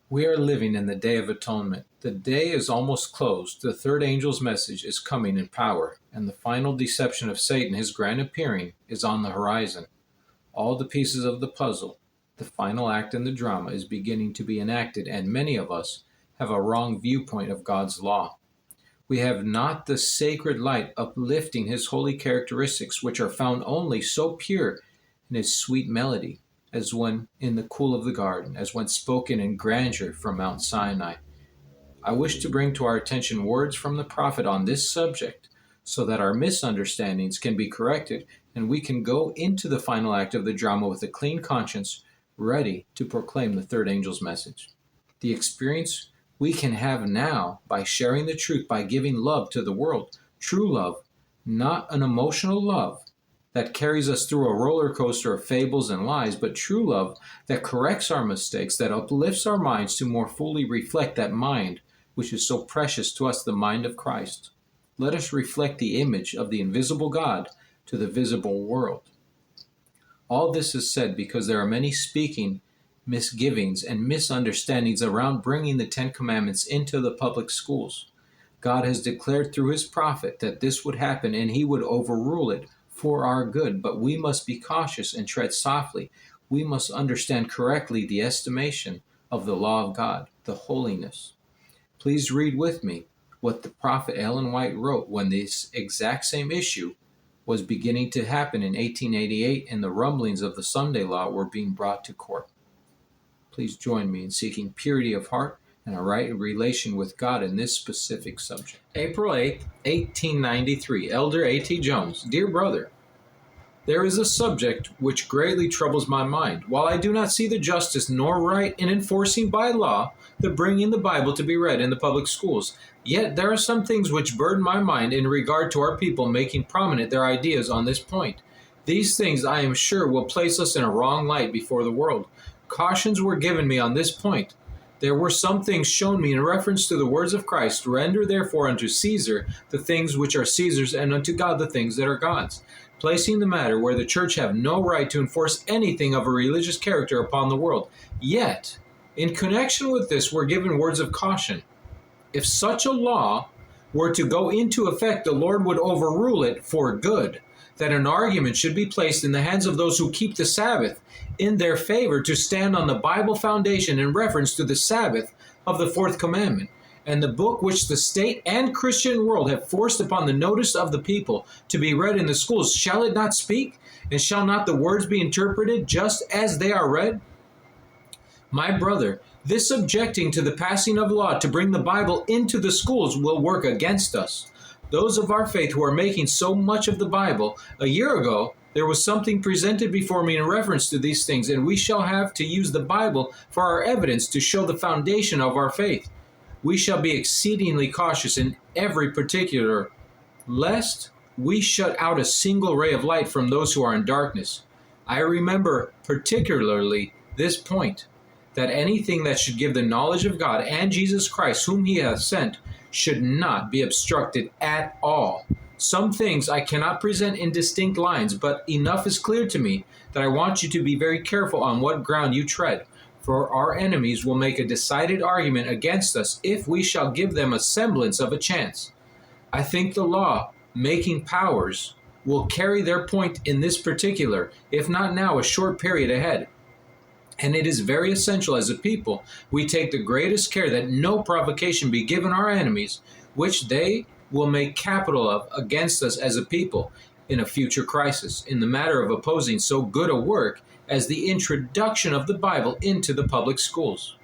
We are living in the Day of Atonement. The day is almost closed. The third angel's message is coming in power, and the final deception of Satan, his grand appearing, is on the horizon. All the pieces of the puzzle, the final act in the drama, is beginning to be enacted, and many of us have a wrong viewpoint of God's law. We have not the sacred light uplifting his holy characteristics, which are found only so pure in his sweet melody, as when in the cool of the garden, as when spoken in grandeur from Mount Sinai. I wish to bring to our attention words from the prophet on this subject, so that our misunderstandings can be corrected and we can go into the final act of the drama with a clean conscience, ready to proclaim the third angel's message. The experience we can have now by sharing the truth, by giving love to the world, true love, not an emotional love that carries us through a roller coaster of fables and lies, but true love that corrects our mistakes, that uplifts our minds to more fully reflect that mind which is so precious to us, the mind of Christ. Let us reflect the image of the invisible God to the visible world. All this is said because there are many speaking misgivings and misunderstandings around bringing the Ten Commandments into the public schools. God has declared through his prophet that this would happen and he would overrule it for our good, but we must be cautious and tread softly. We must understand correctly the estimation of the law of God, the holiness. Please read with me what the prophet Ellen White wrote when this exact same issue was beginning to happen in 1888 and the rumblings of the Sunday law were being brought to court. Please join me in seeking purity of heart and a right relation with God in this specific subject. April 8th, 1893, Elder A.T. Jones. Dear brother, there is a subject which greatly troubles my mind. While I do not see the justice nor right in enforcing by law the bringing the Bible to be read in the public schools, yet there are some things which burden my mind in regard to our people making prominent their ideas on this point. These things, I am sure, will place us in a wrong light before the world. Cautions were given me on this point. There were some things shown me in reference to the words of Christ, render therefore unto Caesar the things which are Caesar's, and unto God the things that are God's, placing the matter where the church have no right to enforce anything of a religious character upon the world. Yet, in connection with this were given words of caution. If such a law were to go into effect, the Lord would overrule it for good, that an argument should be placed in the hands of those who keep the Sabbath in their favor to stand on the Bible foundation in reference to the Sabbath of the fourth commandment, and the book which the state and Christian world have forced upon the notice of the people to be read in the schools. Shall it not speak? And shall not the words be interpreted just as they are read? My brother, this objecting to the passing of law to bring the Bible into the schools will work against us. Those of our faith who are making so much of the Bible, a year ago, there was something presented before me in reference to these things, and we shall have to use the Bible for our evidence to show the foundation of our faith. We shall be exceedingly cautious in every particular, lest we shut out a single ray of light from those who are in darkness. I remember particularly this point, that anything that should give the knowledge of God and Jesus Christ, whom he hath sent, should not be obstructed at all. Some things I cannot present in distinct lines, but enough is clear to me that I want you to be very careful on what ground you tread, for our enemies will make a decided argument against us if we shall give them a semblance of a chance. I think the law-making powers will carry their point in this particular, if not now, a short period ahead. And it is very essential as a people we take the greatest care that no provocation be given our enemies, which they will make capital of against us as a people in a future crisis, in the matter of opposing so good a work as the introduction of the Bible into the public schools.